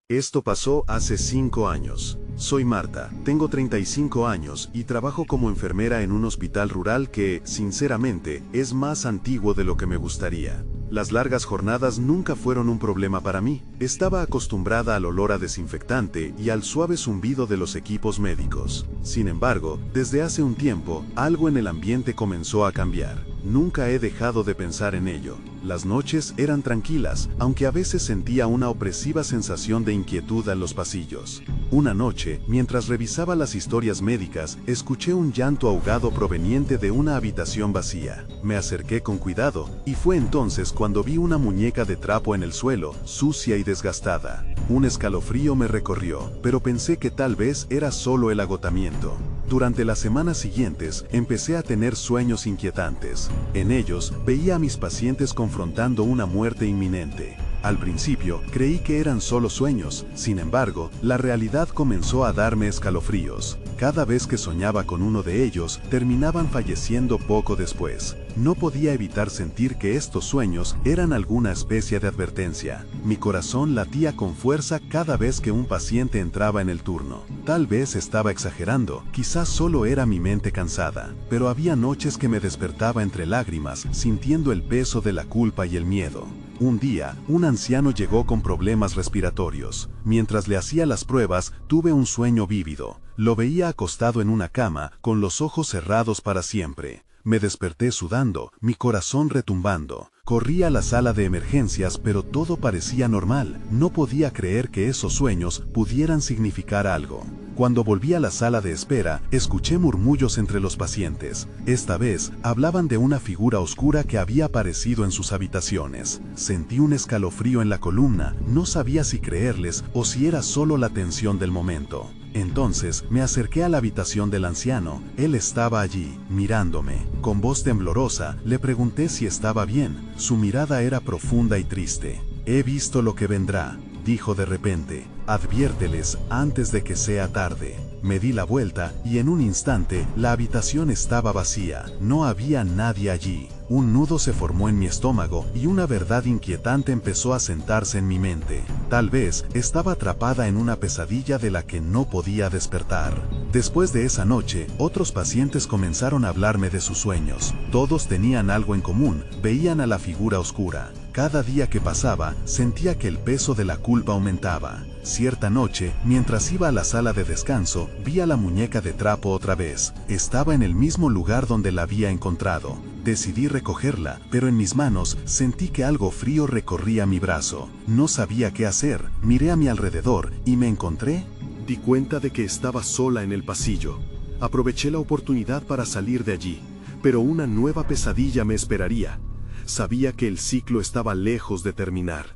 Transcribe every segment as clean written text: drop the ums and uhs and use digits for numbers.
Esto pasó hace 5 años. Soy Marta, tengo 35 años y trabajo como enfermera en un hospital rural que, sinceramente, es más antiguo de lo que me gustaría. Las largas jornadas nunca fueron un problema para mí. Estaba acostumbrada al olor a desinfectante y al suave zumbido de los equipos médicos. Sin embargo, desde hace un tiempo, algo en el ambiente comenzó a cambiar. Nunca he dejado de pensar en ello. Las noches eran tranquilas, aunque a veces sentía una opresiva sensación de inquietud en los pasillos. Una noche, mientras revisaba las historias médicas, escuché un llanto ahogado proveniente de una habitación vacía. Me acerqué con cuidado, y fue entonces cuando vi una muñeca de trapo en el suelo, sucia y desgastada. Un escalofrío me recorrió, pero pensé que tal vez era solo el agotamiento. Durante las semanas siguientes, empecé a tener sueños inquietantes. En ellos, veía a mis pacientes confrontando una muerte inminente. Al principio, creí que eran solo sueños, sin embargo, la realidad comenzó a darme escalofríos. Cada vez que soñaba con uno de ellos, terminaban falleciendo poco después. No podía evitar sentir que estos sueños eran alguna especie de advertencia. Mi corazón latía con fuerza cada vez que un paciente entraba en el turno. Tal vez estaba exagerando, quizás solo era mi mente cansada, pero había noches que me despertaba entre lágrimas, sintiendo el peso de la culpa y el miedo. Un día, un anciano llegó con problemas respiratorios. Mientras le hacía las pruebas, tuve un sueño vívido. Lo veía acostado en una cama, con los ojos cerrados para siempre. Me desperté sudando, mi corazón retumbando. Corrí a la sala de emergencias, pero todo parecía normal. No podía creer que esos sueños pudieran significar algo. Cuando volví a la sala de espera, escuché murmullos entre los pacientes. Esta vez, hablaban de una figura oscura que había aparecido en sus habitaciones. Sentí un escalofrío en la columna, no sabía si creerles o si era solo la tensión del momento. Entonces, me acerqué a la habitación del anciano. Él estaba allí, mirándome. Con voz temblorosa, le pregunté si estaba bien. Su mirada era profunda y triste. «He visto lo que vendrá», dijo de repente. «Adviérteles antes de que sea tarde». Me di la vuelta y en un instante la habitación estaba vacía. No había nadie allí. Un nudo se formó en mi estómago y una verdad inquietante empezó a sentarse en mi mente. Tal vez estaba atrapada en una pesadilla de la que no podía despertar. Después de esa noche, otros pacientes comenzaron a hablarme de sus sueños. Todos tenían algo en común, veían a la figura oscura. Cada día que pasaba, sentía que el peso de la culpa aumentaba. Cierta noche, mientras iba a la sala de descanso, vi a la muñeca de trapo otra vez. Estaba en el mismo lugar donde la había encontrado. Decidí recogerla, pero en mis manos sentí que algo frío recorría mi brazo. No sabía qué hacer. Miré a mi alrededor y me encontré. Di cuenta de que estaba sola en el pasillo. Aproveché la oportunidad para salir de allí, pero una nueva pesadilla me esperaría. Sabía que el ciclo estaba lejos de terminar.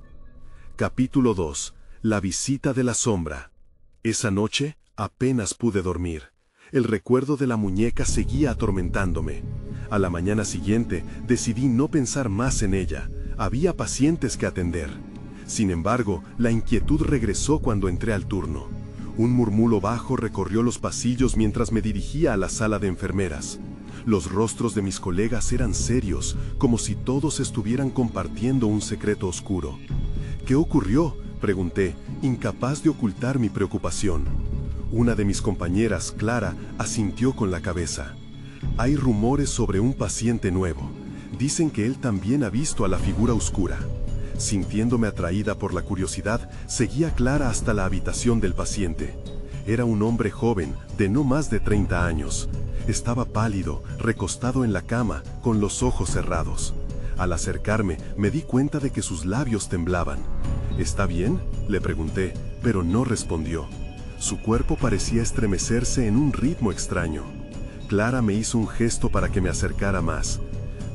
Capítulo 2. La visita de la sombra. Esa noche, apenas pude dormir. El recuerdo de la muñeca seguía atormentándome. A la mañana siguiente, decidí no pensar más en ella. Había pacientes que atender. Sin embargo, la inquietud regresó cuando entré al turno. Un murmullo bajo recorrió los pasillos mientras me dirigía a la sala de enfermeras. Los rostros de mis colegas eran serios, como si todos estuvieran compartiendo un secreto oscuro. «¿Qué ocurrió?», pregunté, incapaz de ocultar mi preocupación. Una de mis compañeras, Clara, asintió con la cabeza. «Hay rumores sobre un paciente nuevo. Dicen que él también ha visto a la figura oscura». Sintiéndome atraída por la curiosidad, seguí a Clara hasta la habitación del paciente. Era un hombre joven, de no más de 30 años. Estaba pálido, recostado en la cama, con los ojos cerrados. Al acercarme, me di cuenta de que sus labios temblaban. «¿Está bien?», le pregunté, pero no respondió. Su cuerpo parecía estremecerse en un ritmo extraño. Clara me hizo un gesto para que me acercara más.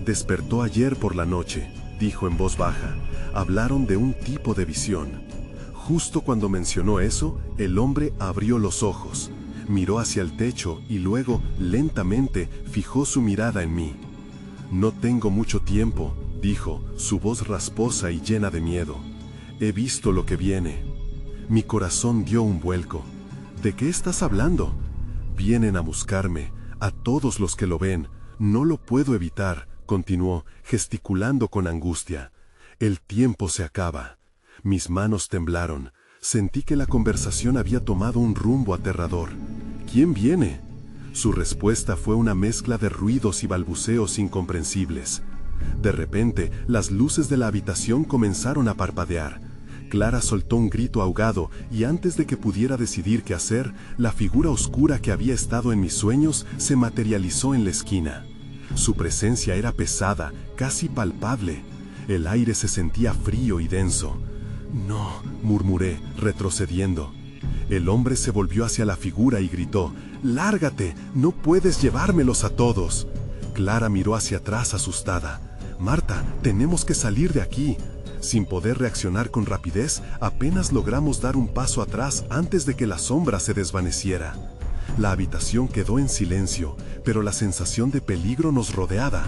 «Despertó ayer por la noche», dijo en voz baja. «Hablaron de un tipo de visión». Justo cuando mencionó eso, el hombre abrió los ojos. Miró hacia el techo y luego, lentamente, fijó su mirada en mí. «No tengo mucho tiempo», dijo, su voz rasposa y llena de miedo. «He visto lo que viene». Mi corazón dio un vuelco. «¿De qué estás hablando?». «Vienen a buscarme, a todos los que lo ven. No lo puedo evitar», continuó, gesticulando con angustia. «El tiempo se acaba». Mis manos temblaron. Sentí que la conversación había tomado un rumbo aterrador. ¿Quién viene? Su respuesta fue una mezcla de ruidos y balbuceos incomprensibles. De repente, las luces de la habitación comenzaron a parpadear. Clara soltó un grito ahogado y antes de que pudiera decidir qué hacer, la figura oscura que había estado en mis sueños se materializó en la esquina. Su presencia era pesada, casi palpable. El aire se sentía frío y denso. «No», murmuré, retrocediendo. El hombre se volvió hacia la figura y gritó: «¡Lárgate! ¡No puedes llevármelos a todos!». Clara miró hacia atrás asustada. «Marta, tenemos que salir de aquí». Sin poder reaccionar con rapidez, apenas logramos dar un paso atrás antes de que la sombra se desvaneciera. La habitación quedó en silencio, pero la sensación de peligro nos rodeaba.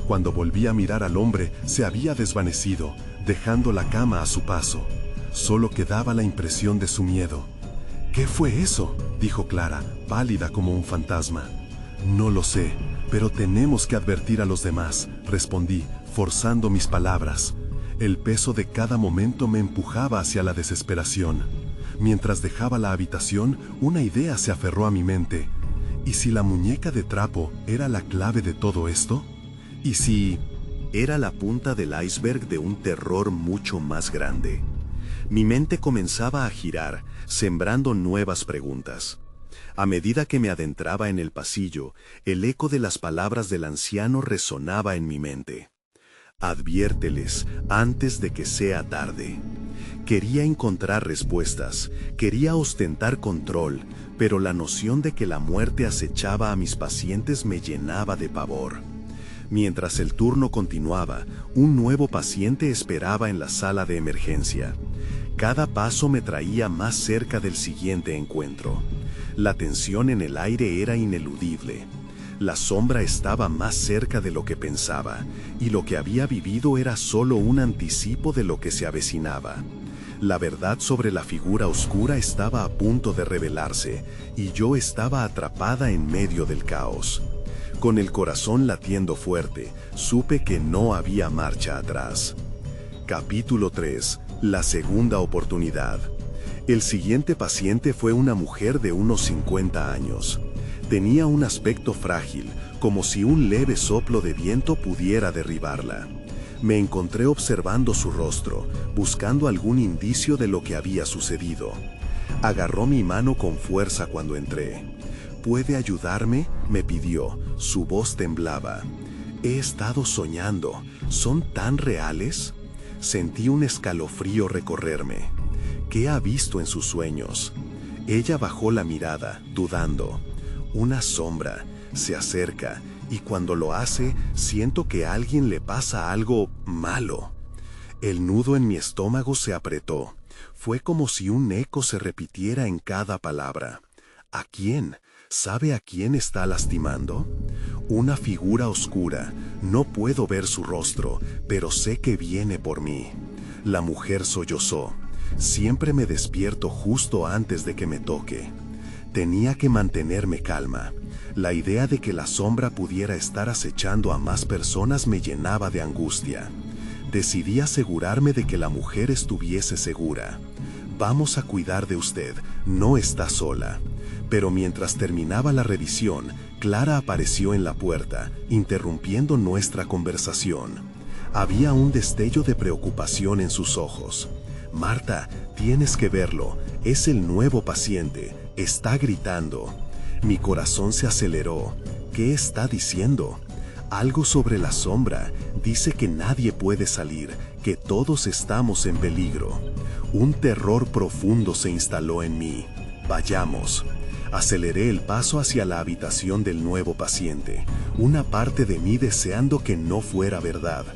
Cuando volví a mirar al hombre, se había desvanecido, dejando la cama a su paso. Solo quedaba la impresión de su miedo. «¿Qué fue eso?», dijo Clara, pálida como un fantasma. «No lo sé, pero tenemos que advertir a los demás», respondí, forzando mis palabras. El peso de cada momento me empujaba hacia la desesperación. Mientras dejaba la habitación, una idea se aferró a mi mente. ¿Y si la muñeca de trapo era la clave de todo esto? ¿Y si era la punta del iceberg de un terror mucho más grande? Mi mente comenzaba a girar, sembrando nuevas preguntas. A medida que me adentraba en el pasillo, el eco de las palabras del anciano resonaba en mi mente. «Adviérteles antes de que sea tarde». Quería encontrar respuestas, quería ostentar control, pero la noción de que la muerte acechaba a mis pacientes me llenaba de pavor. Mientras el turno continuaba, un nuevo paciente esperaba en la sala de emergencia. Cada paso me traía más cerca del siguiente encuentro. La tensión en el aire era ineludible. La sombra estaba más cerca de lo que pensaba, y lo que había vivido era solo un anticipo de lo que se avecinaba. La verdad sobre la figura oscura estaba a punto de revelarse, y yo estaba atrapada en medio del caos. Con el corazón latiendo fuerte, supe que no había marcha atrás. Capítulo 3. La segunda oportunidad. El siguiente paciente fue una mujer de unos 50 años. Tenía un aspecto frágil, como si un leve soplo de viento pudiera derribarla. Me encontré observando su rostro, buscando algún indicio de lo que había sucedido. Agarró mi mano con fuerza cuando entré. «¿Puede ayudarme?», me pidió. Su voz temblaba. «He estado soñando. ¿Son tan reales?». Sentí un escalofrío recorrerme. ¿Qué ha visto en sus sueños? Ella bajó la mirada, dudando. Una sombra se acerca y cuando lo hace, siento que a alguien le pasa algo malo. El nudo en mi estómago se apretó. Fue como si un eco se repitiera en cada palabra. ¿A quién? ¿Sabe a quién está lastimando? Una figura oscura. No puedo ver su rostro, pero sé que viene por mí. La mujer sollozó. Siempre me despierto justo antes de que me toque. Tenía que mantenerme calma. La idea de que la sombra pudiera estar acechando a más personas me llenaba de angustia. Decidí asegurarme de que la mujer estuviese segura. «Vamos a cuidar de usted, no está sola». Pero mientras terminaba la revisión, Clara apareció en la puerta, interrumpiendo nuestra conversación. Había un destello de preocupación en sus ojos. «Marta, tienes que verlo, es el nuevo paciente, está gritando». Mi corazón se aceleró. ¿Qué está diciendo? Algo sobre la sombra. Dice que nadie puede salir, que todos estamos en peligro. Un terror profundo se instaló en mí. «Vayamos». Aceleré el paso hacia la habitación del nuevo paciente, una parte de mí deseando que no fuera verdad.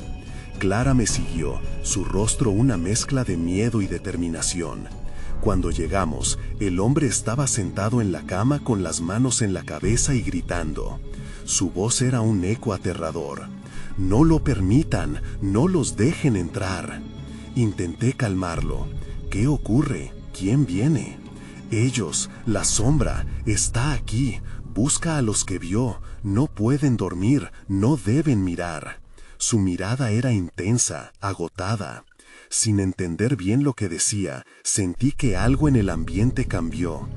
Clara me siguió, su rostro una mezcla de miedo y determinación. Cuando llegamos, el hombre estaba sentado en la cama con las manos en la cabeza y gritando. Su voz era un eco aterrador. «No lo permitan, no los dejen entrar». Intenté calmarlo. «¿Qué ocurre? ¿Quién viene?» «Ellos, la sombra, está aquí. Busca a los que vio. No pueden dormir, no deben mirar». Su mirada era intensa, agotada. Sin entender bien lo que decía, sentí que algo en el ambiente cambió.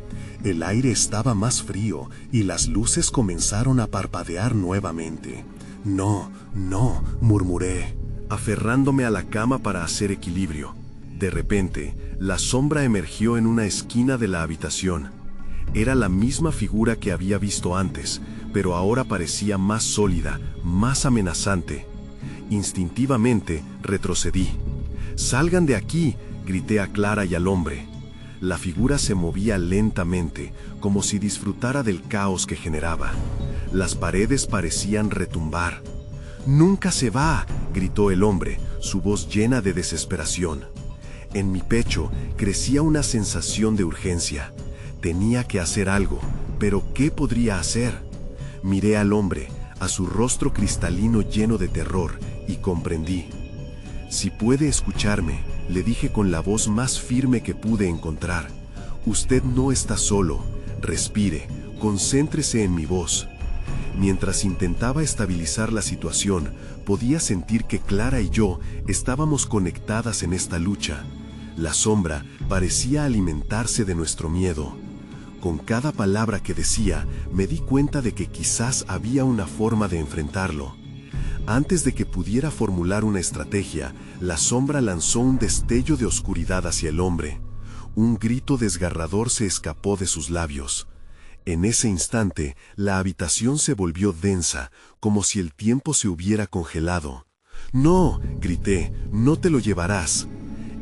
El aire estaba más frío y las luces comenzaron a parpadear nuevamente. No, no, murmuré, aferrándome a la cama para hacer equilibrio. De repente, la sombra emergió en una esquina de la habitación. Era la misma figura que había visto antes, pero ahora parecía más sólida, más amenazante. Instintivamente retrocedí. «¡Salgan de aquí!», grité a Clara y al hombre. La figura se movía lentamente, como si disfrutara del caos que generaba. Las paredes parecían retumbar. «¡Nunca se va!», gritó el hombre, su voz llena de desesperación. En mi pecho crecía una sensación de urgencia. Tenía que hacer algo, pero ¿qué podría hacer? Miré al hombre, a su rostro cristalino lleno de terror, y comprendí. «Si puede escucharme», le dije con la voz más firme que pude encontrar. «Usted no está solo. Respire, concéntrese en mi voz». Mientras intentaba estabilizar la situación, podía sentir que Clara y yo estábamos conectadas en esta lucha. La sombra parecía alimentarse de nuestro miedo. Con cada palabra que decía, me di cuenta de que quizás había una forma de enfrentarlo. Antes de que pudiera formular una estrategia, la sombra lanzó un destello de oscuridad hacia el hombre. Un grito desgarrador se escapó de sus labios. En ese instante, la habitación se volvió densa, como si el tiempo se hubiera congelado. «¡No!», grité, «¡no te lo llevarás!».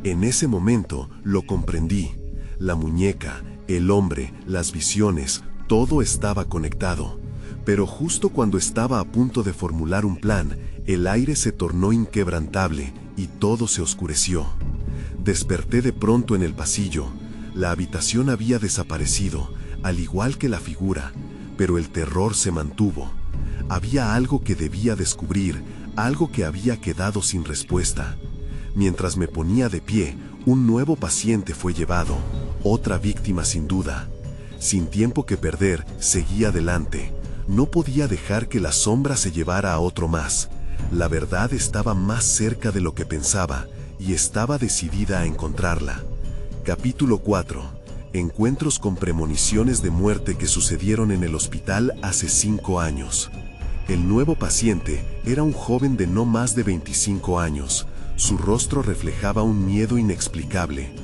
En ese momento lo comprendí. La muñeca, el hombre, las visiones, todo estaba conectado. Pero justo cuando estaba a punto de formular un plan, el aire se tornó inquebrantable y todo se oscureció. Desperté de pronto en el pasillo. La habitación había desaparecido, al igual que la figura, pero el terror se mantuvo. Había algo que debía descubrir, algo que había quedado sin respuesta. Mientras me ponía de pie, un nuevo paciente fue llevado, otra víctima sin duda. Sin tiempo que perder, seguí adelante. No podía dejar que la sombra se llevara a otro más. La verdad estaba más cerca de lo que pensaba, y estaba decidida a encontrarla. Capítulo 4. Encuentros con premoniciones de muerte que sucedieron en el hospital hace 5 años. El nuevo paciente era un joven de no más de 25 años. Su rostro reflejaba un miedo inexplicable.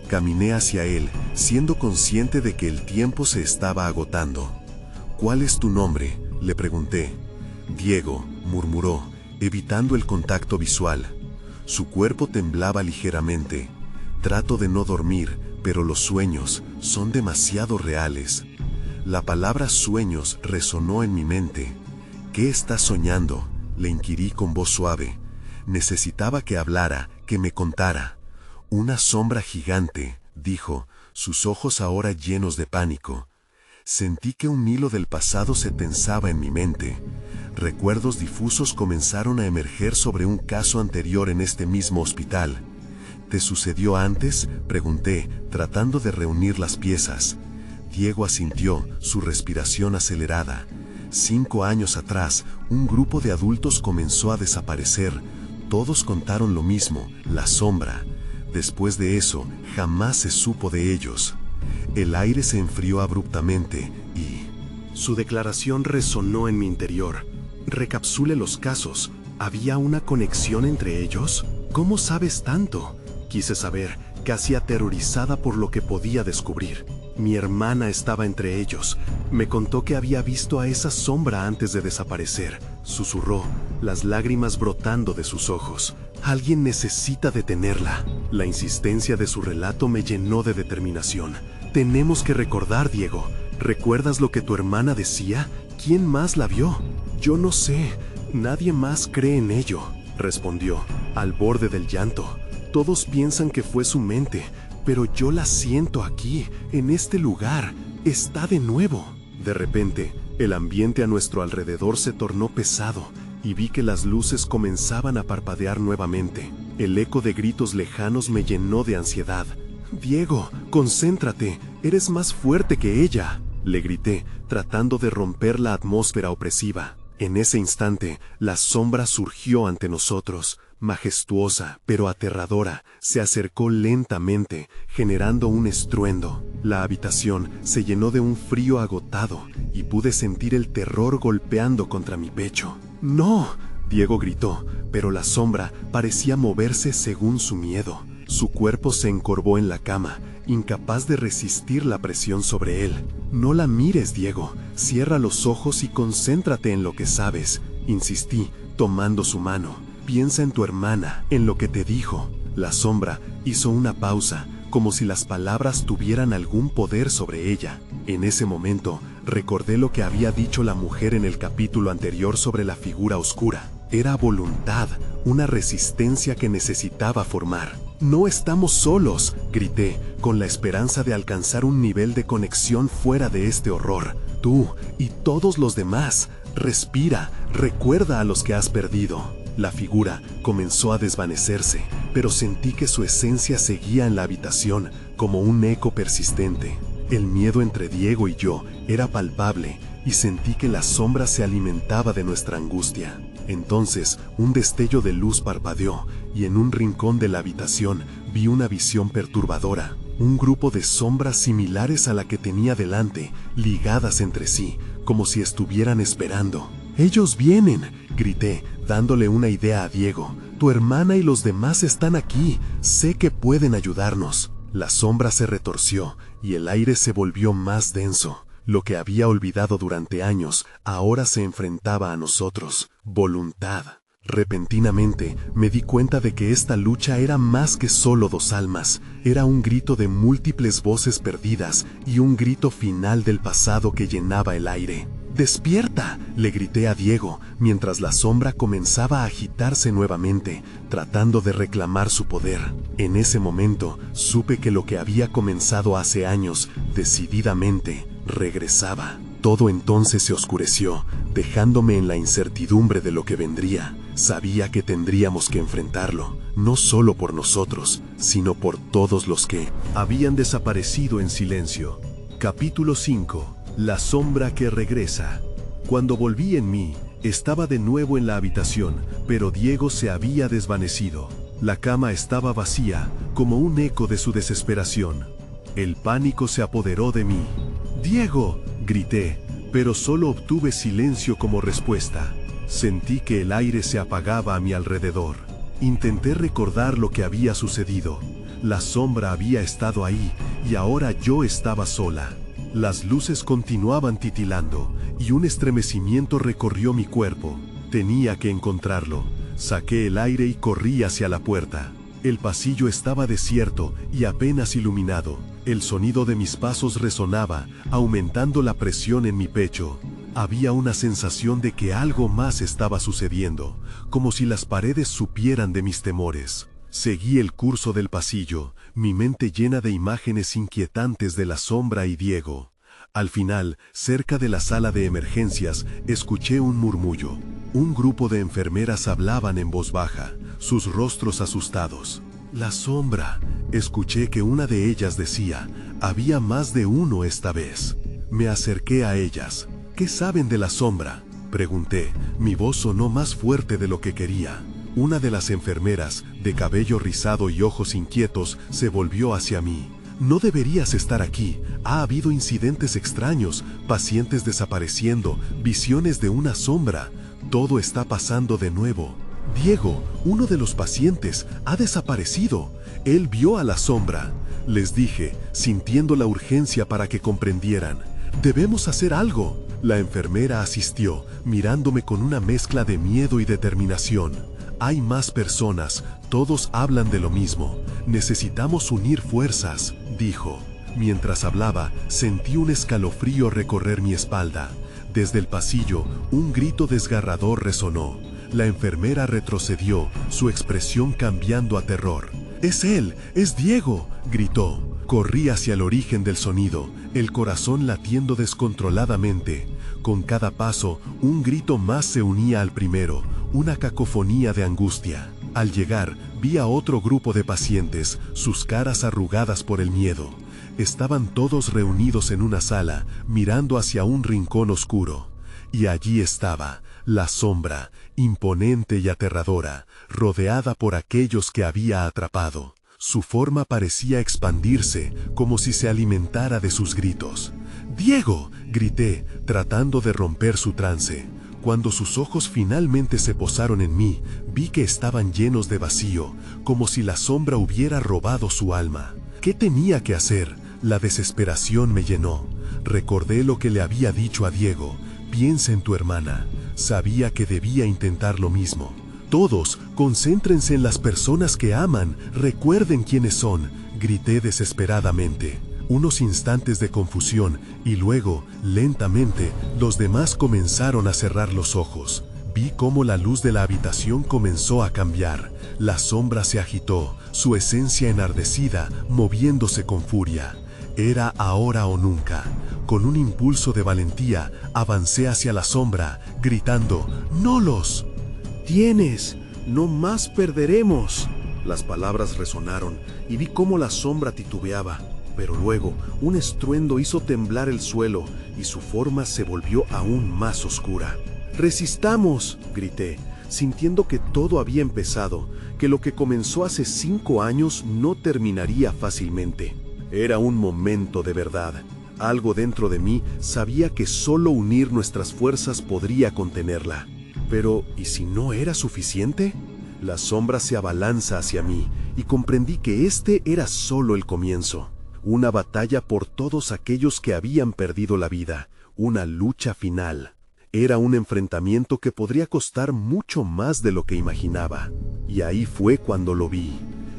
Caminé hacia él, siendo consciente de que el tiempo se estaba agotando. «¿Cuál es tu nombre?», le pregunté. «Diego», murmuró, evitando el contacto visual. Su cuerpo temblaba ligeramente. «Trato de no dormir, pero los sueños son demasiado reales». La palabra sueños resonó en mi mente. «¿Qué estás soñando?», le inquirí con voz suave. Necesitaba que hablara, que me contara. «Una sombra gigante», dijo, sus ojos ahora llenos de pánico. Sentí que un hilo del pasado se tensaba en mi mente. Recuerdos difusos comenzaron a emerger sobre un caso anterior en este mismo hospital. «¿Te sucedió antes?», pregunté, tratando de reunir las piezas. Diego asintió, su respiración acelerada. 5 años atrás, un grupo de adultos comenzó a desaparecer. Todos contaron lo mismo, la sombra. Después de eso, jamás se supo de ellos. El aire se enfrió abruptamente y... Su declaración resonó en mi interior. «Recapsule los casos. ¿Había una conexión entre ellos? ¿Cómo sabes tanto?», quise saber, casi aterrorizada por lo que podía descubrir. Mi hermana estaba entre ellos. Me contó que había visto a esa sombra antes de desaparecer. Susurró, las lágrimas brotando de sus ojos. «Alguien necesita detenerla». La insistencia de su relato me llenó de determinación. «Tenemos que recordar, Diego. ¿Recuerdas lo que tu hermana decía? ¿Quién más la vio?». «Yo no sé. Nadie más cree en ello», respondió, al borde del llanto. «Todos piensan que fue su mente, pero yo la siento aquí, en este lugar. Está de nuevo». De repente, el ambiente a nuestro alrededor se tornó pesado y vi que las luces comenzaban a parpadear nuevamente. El eco de gritos lejanos me llenó de ansiedad. «Diego, concéntrate, eres más fuerte que ella», le grité, tratando de romper la atmósfera opresiva. En ese instante, la sombra surgió ante nosotros, Majestuosa, pero aterradora, se acercó lentamente, generando un estruendo. La habitación se llenó de un frío agotado y pude sentir el terror golpeando contra mi pecho. ¡No!, Diego gritó, pero la sombra parecía moverse según su miedo. Su cuerpo se encorvó en la cama, incapaz de resistir la presión sobre él. «No la mires, Diego. Cierra los ojos y concéntrate en lo que sabes», insistí, tomando su mano. «Piensa en tu hermana, en lo que te dijo». La sombra hizo una pausa, como si las palabras tuvieran algún poder sobre ella. En ese momento, recordé lo que había dicho la mujer en el capítulo anterior sobre la figura oscura. Era voluntad, una resistencia que necesitaba formar. «No estamos solos», grité, con la esperanza de alcanzar un nivel de conexión fuera de este horror. «Tú y todos los demás. Respira, recuerda a los que has perdido». La figura comenzó a desvanecerse, pero sentí que su esencia seguía en la habitación, como un eco persistente. El miedo entre Diego y yo era palpable, y sentí que la sombra se alimentaba de nuestra angustia. Entonces, un destello de luz parpadeó, y en un rincón de la habitación vi una visión perturbadora. Un grupo de sombras similares a la que tenía delante, ligadas entre sí, como si estuvieran esperando. «¡Ellos vienen!», grité, dándole una idea a Diego. «Tu hermana y los demás están aquí. Sé que pueden ayudarnos». La sombra se retorció, y el aire se volvió más denso. Lo que había olvidado durante años, ahora se enfrentaba a nosotros. Voluntad. Repentinamente, me di cuenta de que esta lucha era más que solo dos almas. Era un grito de múltiples voces perdidas y un grito final del pasado que llenaba el aire. «¡Despierta!», le grité a Diego, mientras la sombra comenzaba a agitarse nuevamente, tratando de reclamar su poder. En ese momento, supe que lo que había comenzado hace años, decididamente, regresaba. Todo entonces se oscureció, dejándome en la incertidumbre de lo que vendría. Sabía que tendríamos que enfrentarlo, no solo por nosotros, sino por todos los que habían desaparecido en silencio. Capítulo 5. La sombra que regresa. Cuando volví en mí, estaba de nuevo en la habitación, pero Diego se había desvanecido. La cama estaba vacía, como un eco de su desesperación. El pánico se apoderó de mí. «¡Diego!», grité, pero solo obtuve silencio como respuesta. Sentí que el aire se apagaba a mi alrededor. Intenté recordar lo que había sucedido. La sombra había estado ahí, y ahora yo estaba sola. Las luces continuaban titilando, y un estremecimiento recorrió mi cuerpo. Tenía que encontrarlo. Saqué el aire y corrí hacia la puerta. El pasillo estaba desierto y apenas iluminado. El sonido de mis pasos resonaba, aumentando la presión en mi pecho. Había una sensación de que algo más estaba sucediendo, como si las paredes supieran de mis temores. Seguí el curso del pasillo, mi mente llena de imágenes inquietantes de la sombra y Diego. Al final, cerca de la sala de emergencias, escuché un murmullo. Un grupo de enfermeras hablaban en voz baja, sus rostros asustados. «La sombra», escuché que una de ellas decía. «Había más de uno esta vez». Me acerqué a ellas. «¿Qué saben de la sombra?», pregunté. Mi voz sonó más fuerte de lo que quería. Una de las enfermeras, de cabello rizado y ojos inquietos, se volvió hacia mí. «No deberías estar aquí. Ha habido incidentes extraños, pacientes desapareciendo, visiones de una sombra. Todo está pasando de nuevo. Diego, uno de los pacientes, ha desaparecido. Él vio a la sombra», les dije, sintiendo la urgencia para que comprendieran. «Debemos hacer algo». La enfermera asistió, mirándome con una mezcla de miedo y determinación. «Hay más personas, todos hablan de lo mismo. Necesitamos unir fuerzas», dijo. Mientras hablaba, sentí un escalofrío recorrer mi espalda. Desde el pasillo, un grito desgarrador resonó. La enfermera retrocedió, su expresión cambiando a terror. «¡Es él! ¡Es Diego!», gritó. Corrí hacia el origen del sonido, el corazón latiendo descontroladamente. Con cada paso, un grito más se unía al primero, una cacofonía de angustia. Al llegar, vi a otro grupo de pacientes, sus caras arrugadas por el miedo. Estaban todos reunidos en una sala, mirando hacia un rincón oscuro. Y allí estaba, La sombra, imponente y aterradora, rodeada por aquellos que había atrapado. Su forma parecía expandirse, como si se alimentara de sus gritos. ¡Diego!, grité, tratando de romper su trance. Cuando sus ojos finalmente se posaron en mí, vi que estaban llenos de vacío, como si la sombra hubiera robado su alma. ¿Qué tenía que hacer? La desesperación me llenó. Recordé lo que le había dicho a Diego: piensa en tu hermana. Sabía que debía intentar lo mismo. Todos, concéntrense en las personas que aman, recuerden quiénes son, grité desesperadamente. Unos instantes de confusión y luego, lentamente, los demás comenzaron a cerrar los ojos. Vi cómo la luz de la habitación comenzó a cambiar. La sombra se agitó, su esencia enardecida, moviéndose con furia. Era ahora o nunca. Con un impulso de valentía, avancé hacia la sombra, gritando: ¡Nolos! ¡Tienes! ¡No más perderemos! Las palabras resonaron y vi cómo la sombra titubeaba. Pero luego, un estruendo hizo temblar el suelo y su forma se volvió aún más oscura. ¡Resistamos!, grité, sintiendo que todo había empezado, que lo que comenzó hace 5 años no terminaría fácilmente. Era un momento de verdad. Algo dentro de mí sabía que solo unir nuestras fuerzas podría contenerla. Pero, ¿y si no era suficiente? La sombra se abalanza hacia mí y comprendí que este era solo el comienzo. Una batalla por todos aquellos que habían perdido la vida, una lucha final. Era un enfrentamiento que podría costar mucho más de lo que imaginaba. Y ahí fue cuando lo vi.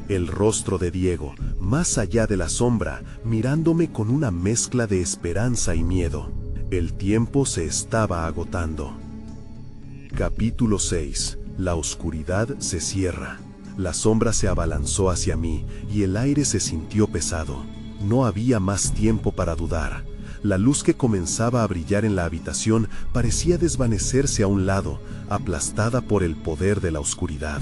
El rostro de Diego, más allá de la sombra, mirándome con una mezcla de esperanza y miedo. El tiempo se estaba agotando. Capítulo 6. La oscuridad se cierra. La sombra se abalanzó hacia mí y el aire se sintió pesado. No había más tiempo para dudar. La luz que comenzaba a brillar en la habitación parecía desvanecerse a un lado, aplastada por el poder de la oscuridad.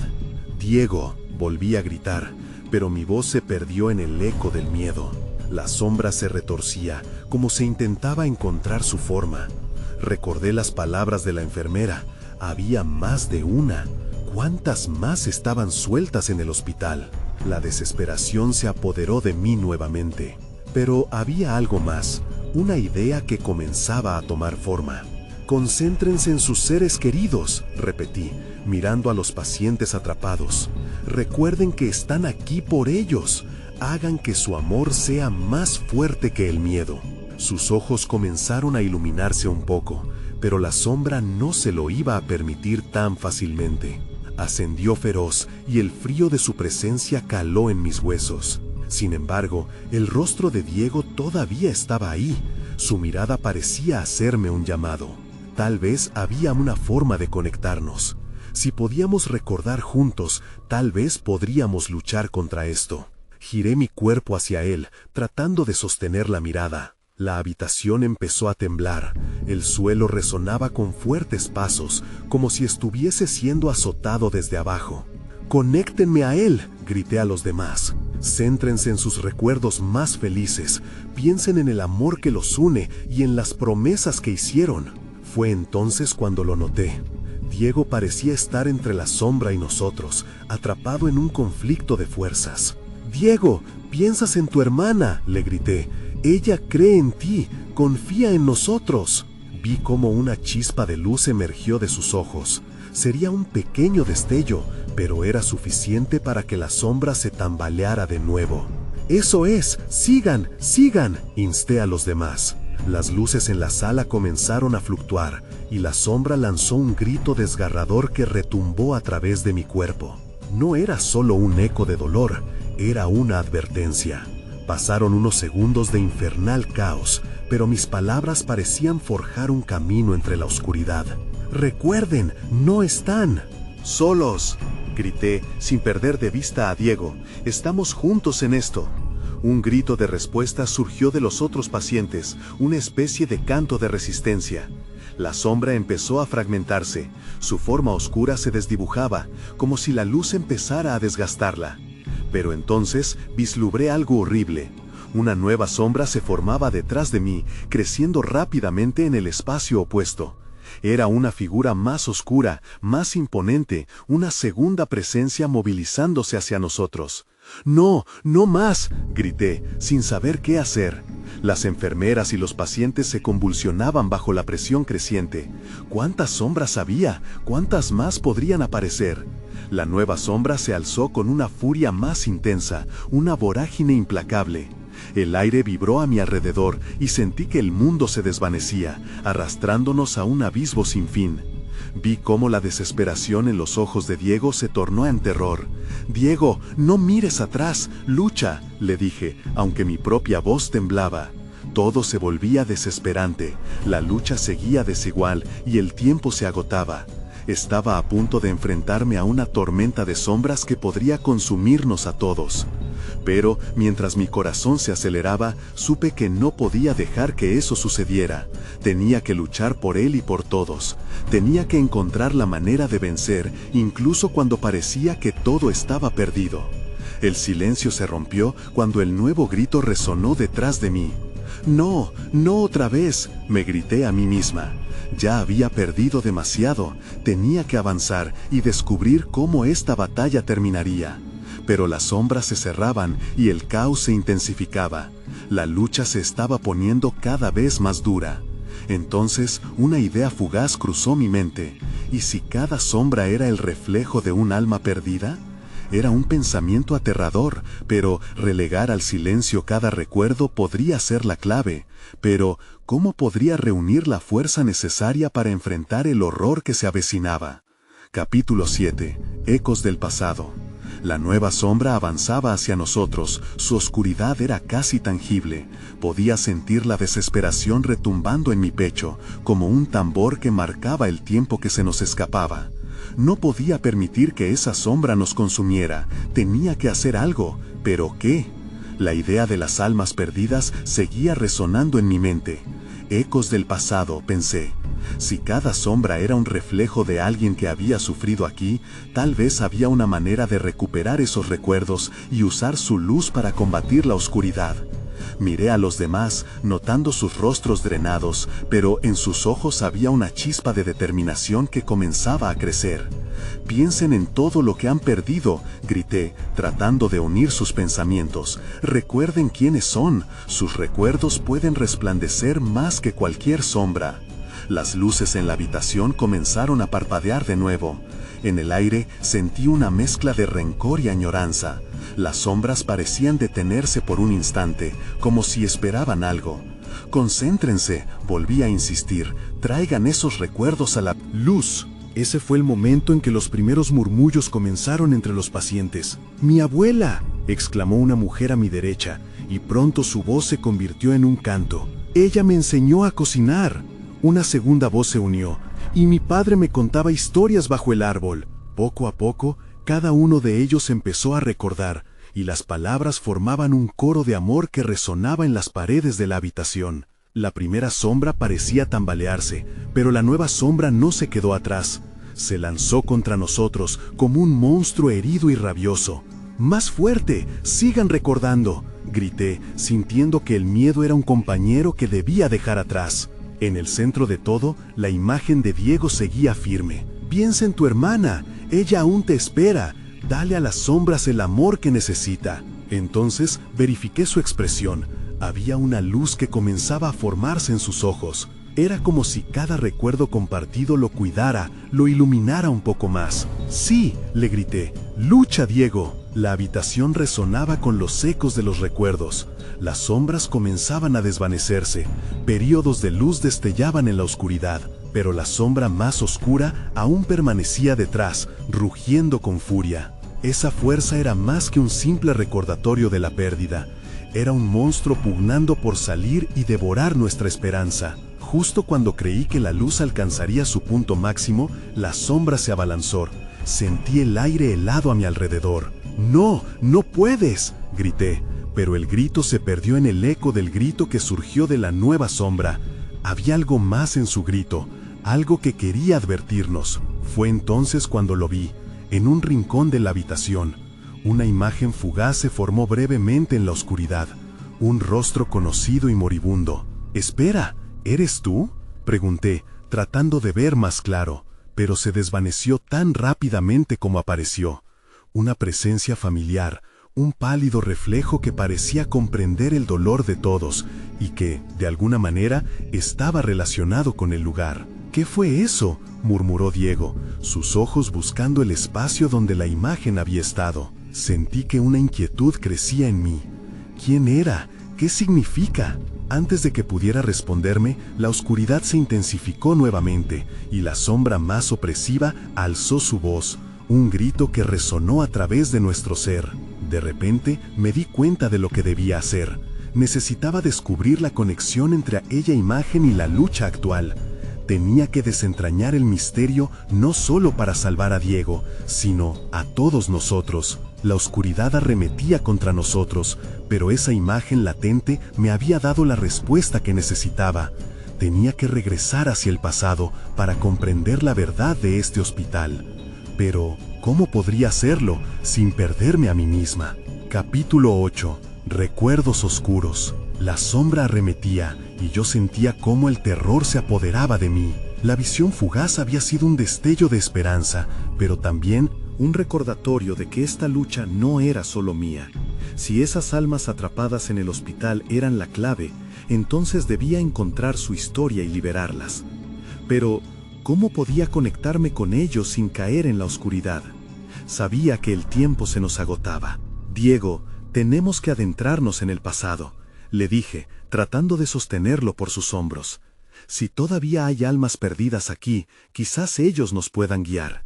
¡Diego!, volví a gritar, pero mi voz se perdió en el eco del miedo. La sombra se retorcía, como si intentaba encontrar su forma. Recordé las palabras de la enfermera. Había más de una. ¿Cuántas más estaban sueltas en el hospital? La desesperación se apoderó de mí nuevamente. Pero había algo más, una idea que comenzaba a tomar forma. «Concéntrense en sus seres queridos», repetí, mirando a los pacientes atrapados. «Recuerden que están aquí por ellos. Hagan que su amor sea más fuerte que el miedo». Sus ojos comenzaron a iluminarse un poco, pero la sombra no se lo iba a permitir tan fácilmente. Ascendió feroz y el frío de su presencia caló en mis huesos. Sin embargo, el rostro de Diego todavía estaba ahí. Su mirada parecía hacerme un llamado. Tal vez había una forma de conectarnos. Si podíamos recordar juntos, tal vez podríamos luchar contra esto. Giré mi cuerpo hacia él, tratando de sostener la mirada. La habitación empezó a temblar. El suelo resonaba con fuertes pasos, como si estuviese siendo azotado desde abajo. «Conéctenme a él», grité a los demás. «Céntrense en sus recuerdos más felices. Piensen en el amor que los une y en las promesas que hicieron». Fue entonces cuando lo noté. Diego parecía estar entre la sombra y nosotros, atrapado en un conflicto de fuerzas. «Diego, piensas en tu hermana», le grité. «Ella cree en ti, confía en nosotros». Vi cómo una chispa de luz emergió de sus ojos. Sería un pequeño destello, pero era suficiente para que la sombra se tambaleara de nuevo. «Eso es, sigan, sigan», insté a los demás. Las luces en la sala comenzaron a fluctuar, y la sombra lanzó un grito desgarrador que retumbó a través de mi cuerpo. No era solo un eco de dolor, era una advertencia. Pasaron unos segundos de infernal caos, pero mis palabras parecían forjar un camino entre la oscuridad. «Recuerden, no están solos», grité, sin perder de vista a Diego. «Estamos juntos en esto». Un grito de respuesta surgió de los otros pacientes, una especie de canto de resistencia. La sombra empezó a fragmentarse, su forma oscura se desdibujaba, como si la luz empezara a desgastarla. Pero entonces vislumbré algo horrible. Una nueva sombra se formaba detrás de mí, creciendo rápidamente en el espacio opuesto. Era una figura más oscura, más imponente, una segunda presencia movilizándose hacia nosotros. «No, no más», grité, sin saber qué hacer. Las enfermeras y los pacientes se convulsionaban bajo la presión creciente. ¿Cuántas sombras había? ¿Cuántas más podrían aparecer? La nueva sombra se alzó con una furia más intensa, una vorágine implacable. El aire vibró a mi alrededor y sentí que el mundo se desvanecía, arrastrándonos a un abismo sin fin. Vi cómo la desesperación en los ojos de Diego se tornó en terror. «Diego, no mires atrás, lucha», le dije, aunque mi propia voz temblaba. Todo se volvía desesperante, la lucha seguía desigual y el tiempo se agotaba. Estaba a punto de enfrentarme a una tormenta de sombras que podría consumirnos a todos. Pero, mientras mi corazón se aceleraba, supe que no podía dejar que eso sucediera. Tenía que luchar por él y por todos. Tenía que encontrar la manera de vencer, incluso cuando parecía que todo estaba perdido. El silencio se rompió cuando el nuevo grito resonó detrás de mí. «No, no otra vez», me grité a mí misma. Ya había perdido demasiado, tenía que avanzar y descubrir cómo esta batalla terminaría. Pero las sombras se cerraban y el caos se intensificaba. La lucha se estaba poniendo cada vez más dura. Entonces, una idea fugaz cruzó mi mente. ¿Y si cada sombra era el reflejo de un alma perdida? Era un pensamiento aterrador, pero relegar al silencio cada recuerdo podría ser la clave. Pero, ¿cómo podría reunir la fuerza necesaria para enfrentar el horror que se avecinaba? Capítulo 7. Ecos del pasado. La nueva sombra avanzaba hacia nosotros, su oscuridad era casi tangible. Podía sentir la desesperación retumbando en mi pecho, como un tambor que marcaba el tiempo que se nos escapaba. No podía permitir que esa sombra nos consumiera, tenía que hacer algo, ¿pero qué? La idea de las almas perdidas seguía resonando en mi mente. Ecos del pasado, pensé. Si cada sombra era un reflejo de alguien que había sufrido aquí, tal vez había una manera de recuperar esos recuerdos y usar su luz para combatir la oscuridad. Miré a los demás, notando sus rostros drenados, pero en sus ojos había una chispa de determinación que comenzaba a crecer. «Piensen en todo lo que han perdido», grité, tratando de unir sus pensamientos. «Recuerden quiénes son, sus recuerdos pueden resplandecer más que cualquier sombra». Las luces en la habitación comenzaron a parpadear de nuevo. En el aire sentí una mezcla de rencor y añoranza. Las sombras parecían detenerse por un instante, como si esperaban algo. «Concéntrense», volví a insistir, «traigan esos recuerdos a la luz». Ese fue el momento en que los primeros murmullos comenzaron entre los pacientes. «¡Mi abuela!», exclamó una mujer a mi derecha, y pronto su voz se convirtió en un canto. «Ella me enseñó a cocinar». Una segunda voz se unió, y mi padre me contaba historias bajo el árbol. Poco a poco, cada uno de ellos empezó a recordar, y las palabras formaban un coro de amor que resonaba en las paredes de la habitación. La primera sombra parecía tambalearse, pero la nueva sombra no se quedó atrás. Se lanzó contra nosotros como un monstruo herido y rabioso. «¡Más fuerte! ¡Sigan recordando!», grité, sintiendo que el miedo era un compañero que debía dejar atrás. En el centro de todo, la imagen de Diego seguía firme. «Piensa en tu hermana, ella aún te espera, dale a las sombras el amor que necesita». Entonces verifiqué su expresión. Había una luz que comenzaba a formarse en sus ojos. Era como si cada recuerdo compartido lo cuidara, lo iluminara un poco más. «Sí», le grité, «lucha, Diego». La habitación resonaba con los ecos de los recuerdos. Las sombras comenzaban a desvanecerse. Períodos de luz destellaban en la oscuridad, pero la sombra más oscura aún permanecía detrás, rugiendo con furia. Esa fuerza era más que un simple recordatorio de la pérdida. Era un monstruo pugnando por salir y devorar nuestra esperanza. Justo cuando creí que la luz alcanzaría su punto máximo, la sombra se abalanzó. Sentí el aire helado a mi alrededor. «¡No, no puedes!», grité, pero el grito se perdió en el eco del grito que surgió de la nueva sombra. Había algo más en su grito, algo que quería advertirnos. Fue entonces cuando lo vi, en un rincón de la habitación. Una imagen fugaz se formó brevemente en la oscuridad, un rostro conocido y moribundo. «Espera, ¿eres tú?», pregunté, tratando de ver más claro, pero se desvaneció tan rápidamente como apareció. Una presencia familiar, un pálido reflejo que parecía comprender el dolor de todos y que, de alguna manera, estaba relacionado con el lugar. «¿Qué fue eso?», murmuró Diego, sus ojos buscando el espacio donde la imagen había estado. Sentí que una inquietud crecía en mí. ¿Quién era? ¿Qué significa? Antes de que pudiera responderme, la oscuridad se intensificó nuevamente y la sombra más opresiva alzó su voz, un grito que resonó a través de nuestro ser. De repente me di cuenta de lo que debía hacer. Necesitaba descubrir la conexión entre aquella imagen y la lucha actual. Tenía que desentrañar el misterio no solo para salvar a Diego, sino a todos nosotros. La oscuridad arremetía contra nosotros, pero esa imagen latente me había dado la respuesta que necesitaba. Tenía que regresar hacia el pasado para comprender la verdad de este hospital. Pero, ¿cómo podría hacerlo sin perderme a mí misma? Capítulo 8. Recuerdos oscuros. La sombra arremetía y yo sentía cómo el terror se apoderaba de mí. La visión fugaz había sido un destello de esperanza, pero también un recordatorio de que esta lucha no era solo mía. Si esas almas atrapadas en el hospital eran la clave, entonces debía encontrar su historia y liberarlas. Pero, ¿cómo podía conectarme con ellos sin caer en la oscuridad? Sabía que el tiempo se nos agotaba. «Diego, tenemos que adentrarnos en el pasado», le dije, tratando de sostenerlo por sus hombros. «Si todavía hay almas perdidas aquí, quizás ellos nos puedan guiar».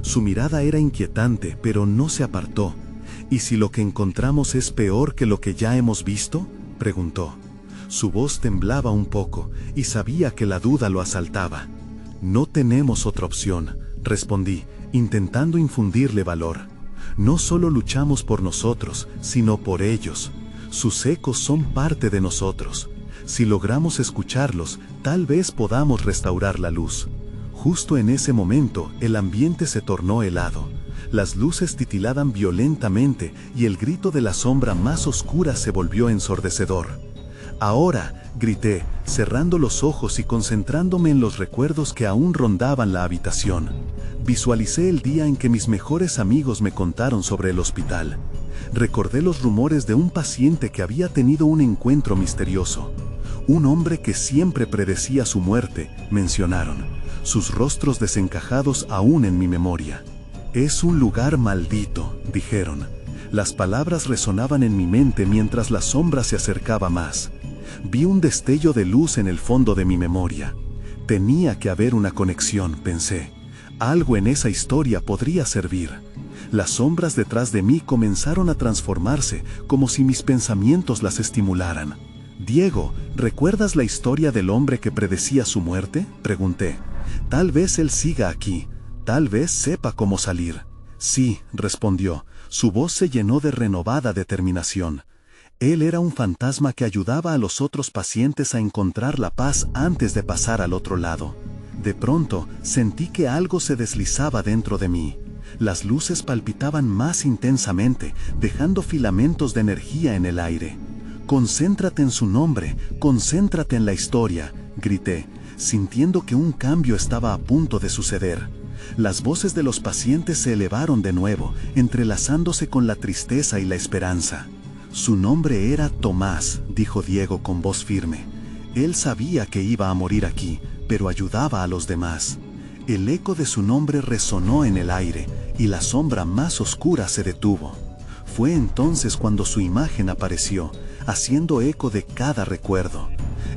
Su mirada era inquietante, pero no se apartó. «¿Y si lo que encontramos es peor que lo que ya hemos visto?», preguntó. Su voz temblaba un poco, y sabía que la duda lo asaltaba. «No tenemos otra opción», respondí, intentando infundirle valor. «No solo luchamos por nosotros, sino por ellos. Sus ecos son parte de nosotros. Si logramos escucharlos, tal vez podamos restaurar la luz». Justo en ese momento, el ambiente se tornó helado. Las luces titilaban violentamente y el grito de la sombra más oscura se volvió ensordecedor. «Ahora», grité, cerrando los ojos y concentrándome en los recuerdos que aún rondaban la habitación. Visualicé el día en que mis mejores amigos me contaron sobre el hospital. Recordé los rumores de un paciente que había tenido un encuentro misterioso. Un hombre que siempre predecía su muerte, mencionaron. Sus rostros desencajados aún en mi memoria. «Es un lugar maldito», dijeron. Las palabras resonaban en mi mente mientras la sombra se acercaba más. Vi un destello de luz en el fondo de mi memoria. Tenía que haber una conexión, pensé. Algo en esa historia podría servir. Las sombras detrás de mí comenzaron a transformarse, como si mis pensamientos las estimularan. «Diego, ¿recuerdas la historia del hombre que predecía su muerte?», pregunté. «Tal vez él siga aquí, tal vez sepa cómo salir». «Sí», respondió, su voz se llenó de renovada determinación. Él era un fantasma que ayudaba a los otros pacientes a encontrar la paz antes de pasar al otro lado. De pronto, sentí que algo se deslizaba dentro de mí. Las luces palpitaban más intensamente, dejando filamentos de energía en el aire. «Concéntrate en su nombre, concéntrate en la historia», grité, sintiendo que un cambio estaba a punto de suceder. Las voces de los pacientes se elevaron de nuevo, entrelazándose con la tristeza y la esperanza. «Su nombre era Tomás», dijo Diego con voz firme. Él sabía que iba a morir aquí, pero ayudaba a los demás. El eco de su nombre resonó en el aire, y la sombra más oscura se detuvo. Fue entonces cuando su imagen apareció, haciendo eco de cada recuerdo.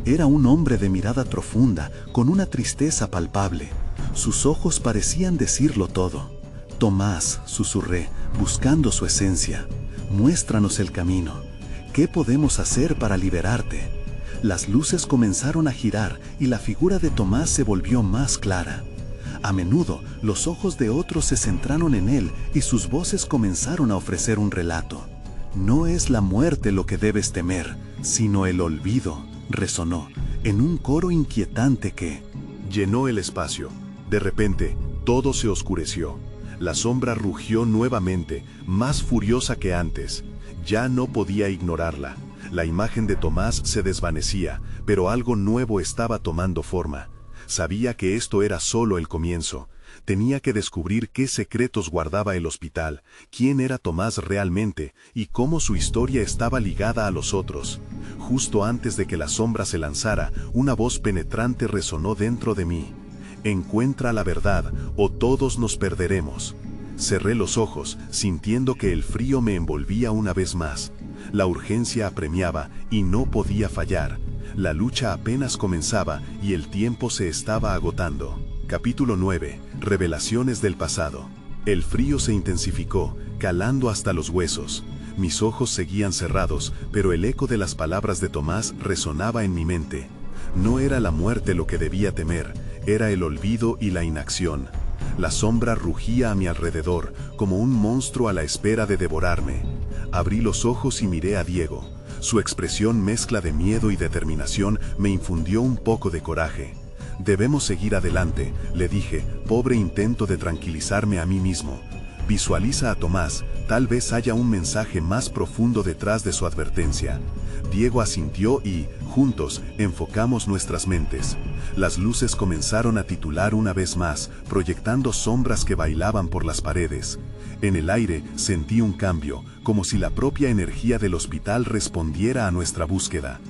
Era un hombre de mirada profunda, con una tristeza palpable. Sus ojos parecían decirlo todo. «Tomás», susurré, buscando su esencia, «muéstranos el camino. ¿Qué podemos hacer para liberarte?». Las luces comenzaron a girar y la figura de Tomás se volvió más clara. A menudo, los ojos de otros se centraron en él y sus voces comenzaron a ofrecer un relato. «No es la muerte lo que debes temer, sino el olvido», resonó, en un coro inquietante que llenó el espacio. De repente, todo se oscureció. La sombra rugió nuevamente, más furiosa que antes. Ya no podía ignorarla. La imagen de Tomás se desvanecía, pero algo nuevo estaba tomando forma. Sabía que esto era solo el comienzo. Tenía que descubrir qué secretos guardaba el hospital, quién era Tomás realmente y cómo su historia estaba ligada a los otros. Justo antes de que la sombra se lanzara, una voz penetrante resonó dentro de mí. Encuentra la verdad o todos nos perderemos. Cerré los ojos, sintiendo que el frío me envolvía una vez más. La urgencia apremiaba y no podía fallar. La lucha apenas comenzaba y el tiempo se estaba agotando. Capítulo 9. Revelaciones del pasado. El frío se intensificó, calando hasta los huesos. Mis ojos seguían cerrados, pero el eco de las palabras de Tomás resonaba en mi mente. No era la muerte lo que debía temer, era el olvido y la inacción. La sombra rugía a mi alrededor, como un monstruo a la espera de devorarme. Abrí los ojos y miré a Diego. Su expresión mezcla de miedo y determinación me infundió un poco de coraje. Debemos seguir adelante, le dije, pobre intento de tranquilizarme a mí mismo. Visualiza a Tomás, tal vez haya un mensaje más profundo detrás de su advertencia. Diego asintió y, juntos, enfocamos nuestras mentes. Las luces comenzaron a titular una vez más, proyectando sombras que bailaban por las paredes. En el aire sentí un cambio, como si la propia energía del hospital respondiera a nuestra búsqueda.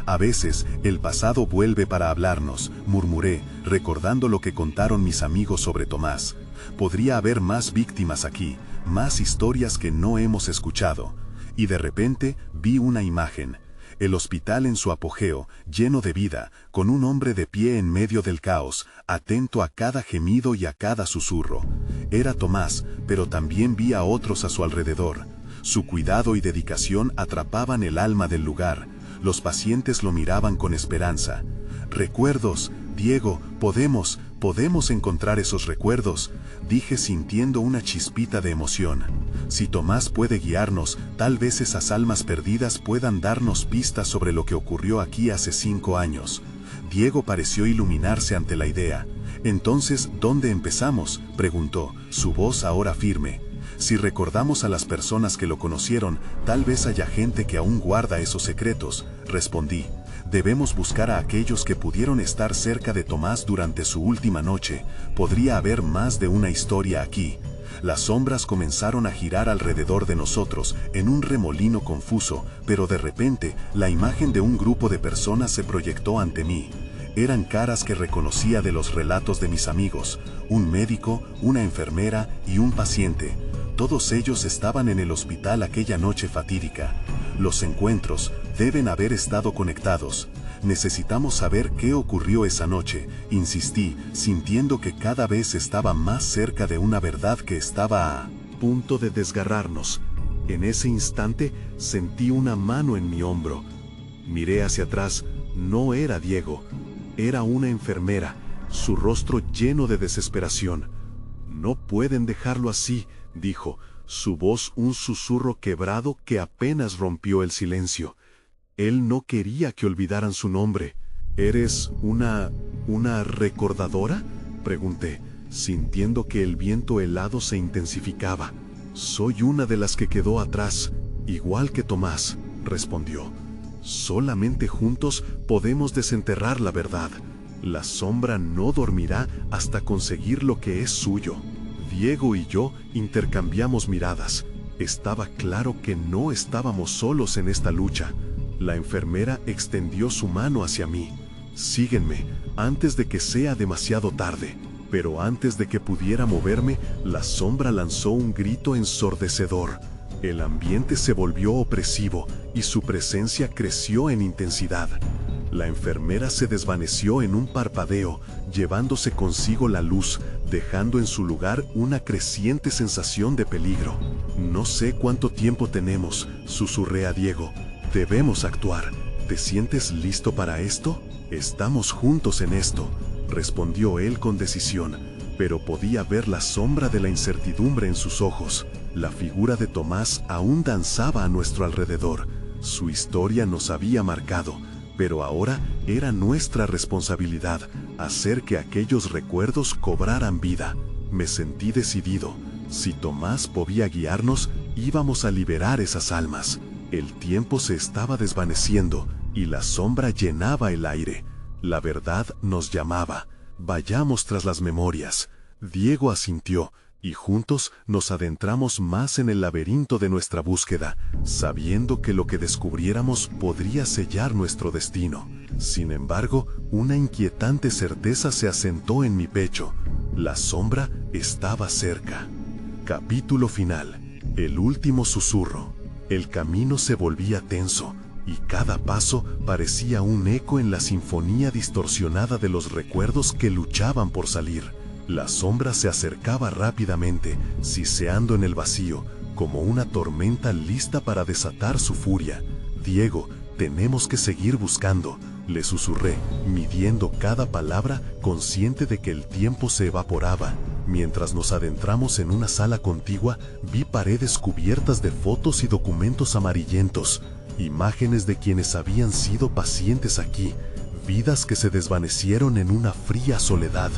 A veces, el pasado vuelve para hablarnos, murmuré, recordando lo que contaron mis amigos sobre Tomás. Podría haber más víctimas aquí, más historias que no hemos escuchado. Y de repente, vi una imagen. El hospital en su apogeo, lleno de vida, con un hombre de pie en medio del caos, atento a cada gemido y a cada susurro. Era Tomás, pero también vi a otros a su alrededor. Su cuidado y dedicación atrapaban el alma del lugar. Los pacientes lo miraban con esperanza. Recuerdos, Diego, podemos encontrar esos recuerdos, dije sintiendo una chispita de emoción. Si Tomás puede guiarnos, tal vez esas almas perdidas puedan darnos pistas sobre lo que ocurrió aquí hace 5 años. Diego pareció iluminarse ante la idea. Entonces, ¿dónde empezamos?, preguntó, su voz ahora firme. Si recordamos a las personas que lo conocieron, tal vez haya gente que aún guarda esos secretos, respondí. Debemos buscar a aquellos que pudieron estar cerca de Tomás durante su última noche. Podría haber más de una historia aquí. Las sombras comenzaron a girar alrededor de nosotros, en un remolino confuso, pero de repente, la imagen de un grupo de personas se proyectó ante mí. Eran caras que reconocía de los relatos de mis amigos, un médico, una enfermera y un paciente. Todos ellos estaban en el hospital aquella noche fatídica. Los encuentros deben haber estado conectados. Necesitamos saber qué ocurrió esa noche, insistí, sintiendo que cada vez estaba más cerca de una verdad que estaba a punto de desgarrarnos. En ese instante sentí una mano en mi hombro. Miré hacia atrás, no era Diego, era una enfermera, su rostro lleno de desesperación. No pueden dejarlo así, dijo, su voz un susurro quebrado que apenas rompió el silencio. Él no quería que olvidaran su nombre. ¿Eres una recordadora?, pregunté, sintiendo que el viento helado se intensificaba. Soy una de las que quedó atrás, igual que Tomás, respondió. Solamente juntos podemos desenterrar la verdad. La sombra no dormirá hasta conseguir lo que es suyo. Diego y yo intercambiamos miradas. Estaba claro que no estábamos solos en esta lucha. La enfermera extendió su mano hacia mí. Síguenme, antes de que sea demasiado tarde. Pero antes de que pudiera moverme, la sombra lanzó un grito ensordecedor. El ambiente se volvió opresivo y su presencia creció en intensidad. La enfermera se desvaneció en un parpadeo, llevándose consigo la luz, dejando en su lugar una creciente sensación de peligro. No sé cuánto tiempo tenemos, susurré a Diego. Debemos actuar. ¿Te sientes listo para esto? Estamos juntos en esto, respondió él con decisión, pero podía ver la sombra de la incertidumbre en sus ojos. La figura de Tomás aún danzaba a nuestro alrededor. Su historia nos había marcado, pero ahora era nuestra responsabilidad hacer que aquellos recuerdos cobraran vida. Me sentí decidido. Si Tomás podía guiarnos, íbamos a liberar esas almas. El tiempo se estaba desvaneciendo y la sombra llenaba el aire. La verdad nos llamaba. Vayamos tras las memorias. Diego asintió, y juntos nos adentramos más en el laberinto de nuestra búsqueda, sabiendo que lo que descubriéramos podría sellar nuestro destino. Sin embargo, una inquietante certeza se asentó en mi pecho. La sombra estaba cerca. Capítulo final. El último susurro. El camino se volvía tenso, y cada paso parecía un eco en la sinfonía distorsionada de los recuerdos que luchaban por salir. La sombra se acercaba rápidamente, siseando en el vacío, como una tormenta lista para desatar su furia. Diego, tenemos que seguir buscando, le susurré, midiendo cada palabra, consciente de que el tiempo se evaporaba. Mientras nos adentramos en una sala contigua, vi paredes cubiertas de fotos y documentos amarillentos, imágenes de quienes habían sido pacientes aquí, vidas que se desvanecieron en una fría soledad.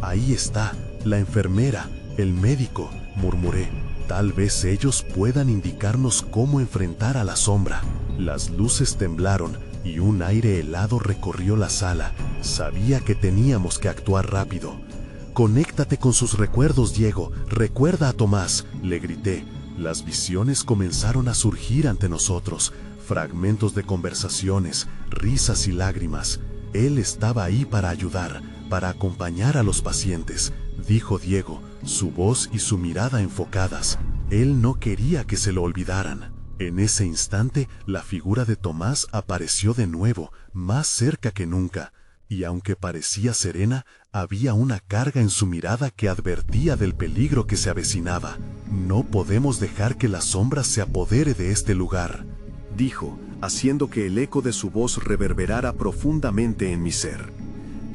Ahí está, la enfermera, el médico, murmuré. Tal vez ellos puedan indicarnos cómo enfrentar a la sombra. Las luces temblaron y un aire helado recorrió la sala. Sabía que teníamos que actuar rápido. «Conéctate con sus recuerdos, Diego. Recuerda a Tomás», le grité. Las visiones comenzaron a surgir ante nosotros. Fragmentos de conversaciones, risas y lágrimas. Él estaba ahí para ayudar, para acompañar a los pacientes, dijo Diego, su voz y su mirada enfocadas. Él no quería que se lo olvidaran. En ese instante, la figura de Tomás apareció de nuevo, más cerca que nunca, y aunque parecía serena, había una carga en su mirada que advertía del peligro que se avecinaba. «No podemos dejar que la sombra se apodere de este lugar», dijo, haciendo que el eco de su voz reverberara profundamente en mi ser.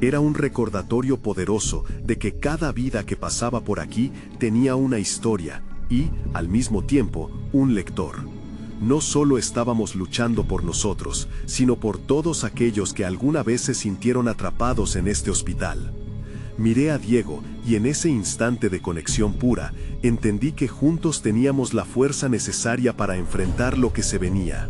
Era un recordatorio poderoso de que cada vida que pasaba por aquí tenía una historia y, al mismo tiempo, un lector. No solo estábamos luchando por nosotros, sino por todos aquellos que alguna vez se sintieron atrapados en este hospital. Miré a Diego y en ese instante de conexión pura, entendí que juntos teníamos la fuerza necesaria para enfrentar lo que se venía.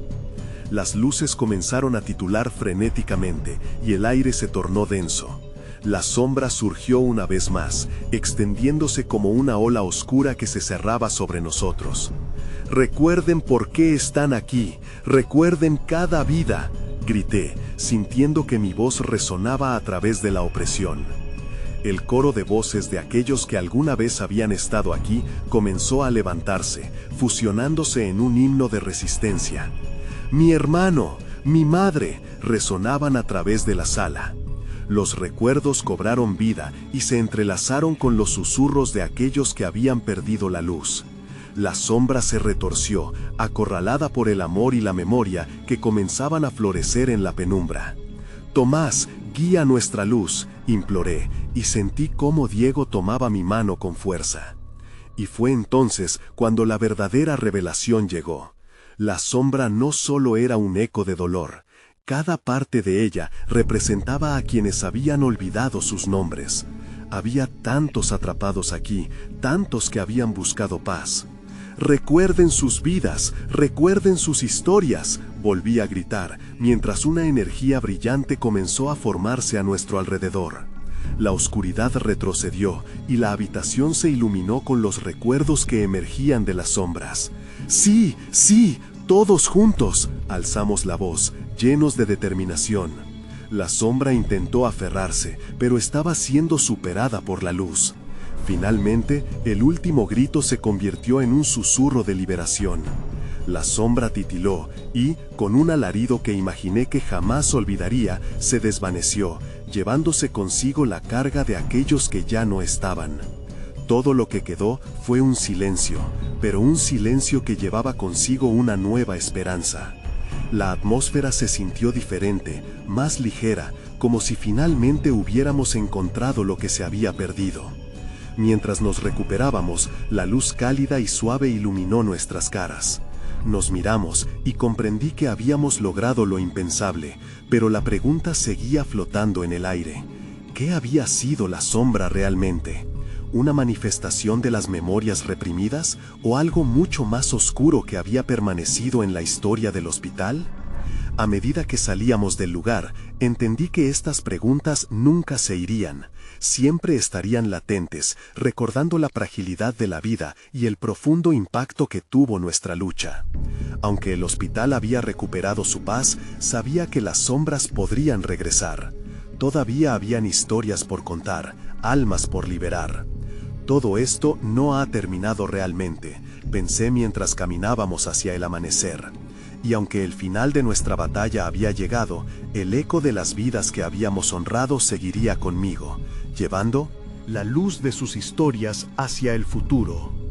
Las luces comenzaron a titular frenéticamente y el aire se tornó denso. La sombra surgió una vez más, extendiéndose como una ola oscura que se cerraba sobre nosotros. «Recuerden por qué están aquí, recuerden cada vida», grité, sintiendo que mi voz resonaba a través de la opresión. El coro de voces de aquellos que alguna vez habían estado aquí comenzó a levantarse, fusionándose en un himno de resistencia. «Mi hermano, mi madre», resonaban a través de la sala. Los recuerdos cobraron vida y se entrelazaron con los susurros de aquellos que habían perdido la luz. La sombra se retorció, acorralada por el amor y la memoria que comenzaban a florecer en la penumbra. «Tomás, guía nuestra luz», imploré, y sentí cómo Diego tomaba mi mano con fuerza. Y fue entonces cuando la verdadera revelación llegó. La sombra no solo era un eco de dolor, cada parte de ella representaba a quienes habían olvidado sus nombres. Había tantos atrapados aquí, tantos que habían buscado paz. «Recuerden sus vidas, recuerden sus historias», volví a gritar, mientras una energía brillante comenzó a formarse a nuestro alrededor. La oscuridad retrocedió y la habitación se iluminó con los recuerdos que emergían de las sombras. «Sí, sí, todos juntos», alzamos la voz, llenos de determinación. La sombra intentó aferrarse, pero estaba siendo superada por la luz. Finalmente, el último grito se convirtió en un susurro de liberación. La sombra titiló y, con un alarido que imaginé que jamás olvidaría, se desvaneció, llevándose consigo la carga de aquellos que ya no estaban. Todo lo que quedó fue un silencio, pero un silencio que llevaba consigo una nueva esperanza. La atmósfera se sintió diferente, más ligera, como si finalmente hubiéramos encontrado lo que se había perdido. Mientras nos recuperábamos, la luz cálida y suave iluminó nuestras caras. Nos miramos y comprendí que habíamos logrado lo impensable, pero la pregunta seguía flotando en el aire. ¿Qué había sido la sombra realmente? ¿Una manifestación de las memorias reprimidas o algo mucho más oscuro que había permanecido en la historia del hospital? A medida que salíamos del lugar, Entendí que estas preguntas nunca se irían, siempre estarían latentes, recordando la fragilidad de la vida y el profundo impacto que tuvo nuestra lucha. Aunque el hospital había recuperado su paz, sabía que las sombras podrían regresar. Todavía habían historias por contar, almas por liberar. Todo esto no ha terminado realmente, pensé mientras caminábamos hacia el amanecer. Y aunque el final de nuestra batalla había llegado, el eco de las vidas que habíamos honrado seguiría conmigo, llevando la luz de sus historias hacia el futuro.